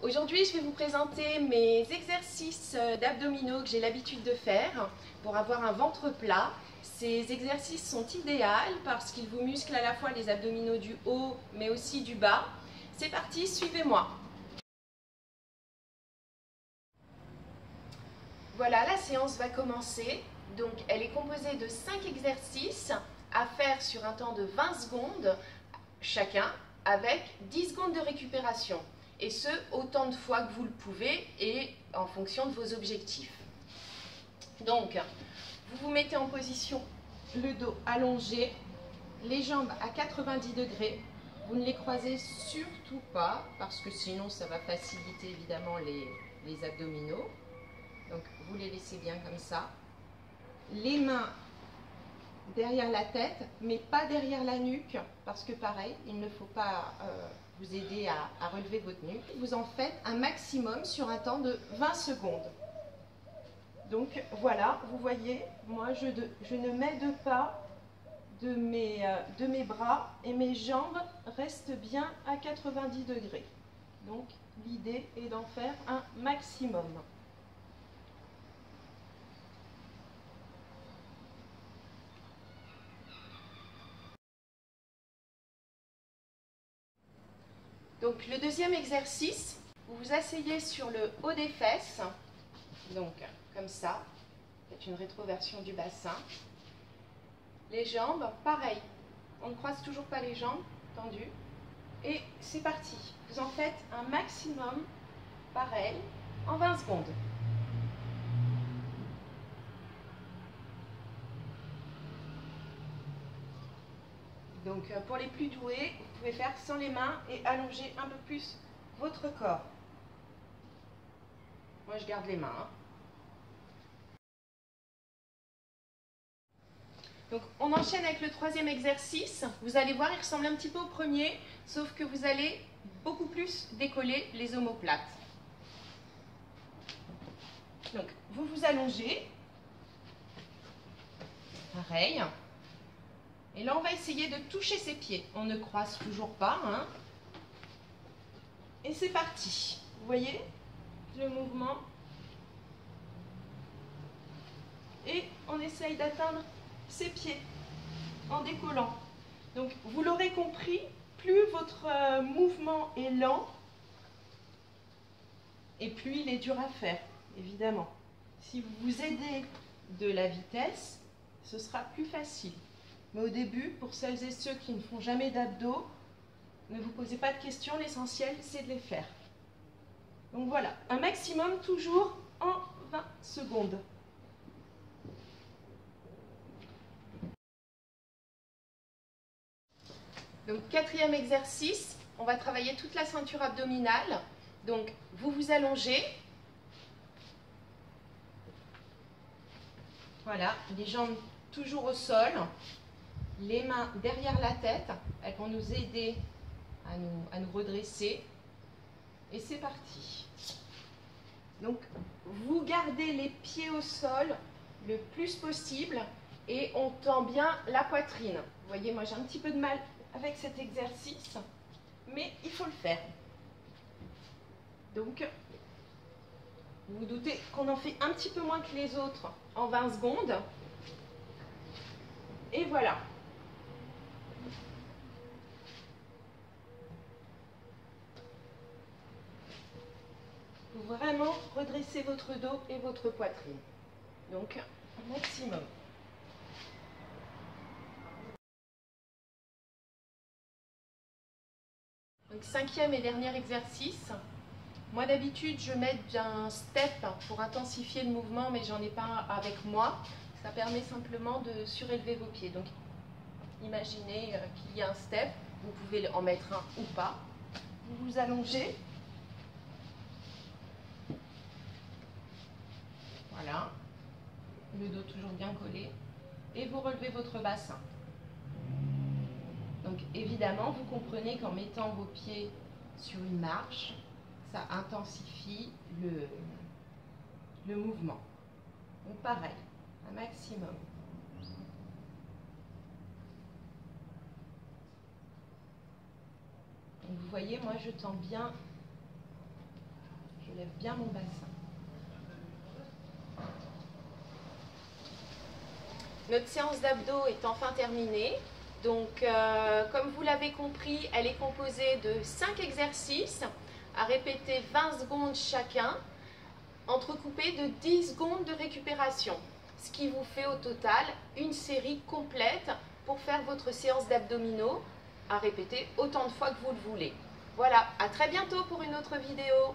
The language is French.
Aujourd'hui, je vais vous présenter mes exercices d'abdominaux que j'ai l'habitude de faire pour avoir un ventre plat. Ces exercices sont idéaux parce qu'ils vous musclent à la fois les abdominaux du haut mais aussi du bas. C'est parti, suivez-moi. Voilà, la séance va commencer. Donc, elle est composée de 5 exercices à faire sur un temps de 20 secondes chacun avec 10 secondes de récupération. Et ce, autant de fois que vous le pouvez et en fonction de vos objectifs. Donc, vous vous mettez en position, le dos allongé, les jambes à 90 degrés. Vous ne les croisez surtout pas parce que sinon ça va faciliter évidemment les abdominaux. Donc, vous les laissez bien comme ça. Les mains derrière la tête, mais pas derrière la nuque, parce que pareil, il ne faut pas vous aider à relever votre nuque. Vous en faites un maximum sur un temps de 20 secondes. Donc voilà, vous voyez, moi je ne m'aide pas de mes bras et mes jambes restent bien à 90 degrés. Donc l'idée est d'en faire un maximum. Donc le deuxième exercice, vous vous asseyez sur le haut des fesses, donc comme ça, faites une rétroversion du bassin. Les jambes, pareil, on ne croise toujours pas les jambes, tendues. Et c'est parti, vous en faites un maximum, pareil, en 20 secondes. Donc pour les plus doués, vous pouvez faire sans les mains et allonger un peu plus votre corps. Moi je garde les mains. Donc on enchaîne avec le troisième exercice. Vous allez voir, il ressemble un petit peu au premier, sauf que vous allez beaucoup plus décoller les omoplates. Donc vous vous allongez. Pareil. Et là, on va essayer de toucher ses pieds. On ne croise toujours pas. Hein. Et c'est parti. Vous voyez le mouvement. Et on essaye d'atteindre ses pieds en décollant. Donc, vous l'aurez compris, plus votre mouvement est lent, et plus il est dur à faire, évidemment. Si vous vous aidez de la vitesse, ce sera plus facile. Mais au début, pour celles et ceux qui ne font jamais d'abdos, ne vous posez pas de questions, l'essentiel c'est de les faire. Donc voilà, un maximum toujours en 20 secondes. Donc quatrième exercice, on va travailler toute la ceinture abdominale. Donc vous vous allongez. Voilà, les jambes toujours au sol. Les mains derrière la tête, elles vont nous aider à nous redresser. Et c'est parti. Donc, vous gardez les pieds au sol le plus possible et on tend bien la poitrine. Vous voyez, moi j'ai un petit peu de mal avec cet exercice, mais il faut le faire. Donc, vous vous doutez qu'on en fait un petit peu moins que les autres en 20 secondes. Et voilà. Vraiment redresser votre dos et votre poitrine. Donc, un maximum. Donc, cinquième et dernier exercice. Moi, d'habitude, je mets un step pour intensifier le mouvement, mais j'en ai pas avec moi. Ça permet simplement de surélever vos pieds. Donc, imaginez qu'il y a un step. Vous pouvez en mettre un ou pas. Vous vous allongez. Voilà, le dos toujours bien collé, et vous relevez votre bassin. Donc évidemment, vous comprenez qu'en mettant vos pieds sur une marche, ça intensifie le mouvement. Donc pareil, un maximum. Donc vous voyez, moi je tends bien Je lève bien mon bassin. Notre séance d'abdos est enfin terminée. Donc, comme vous l'avez compris, elle est composée de 5 exercices à répéter 20 secondes chacun, entrecoupés de 10 secondes de récupération. Ce qui vous fait au total une série complète pour faire votre séance d'abdominaux à répéter autant de fois que vous le voulez. Voilà, à très bientôt pour une autre vidéo.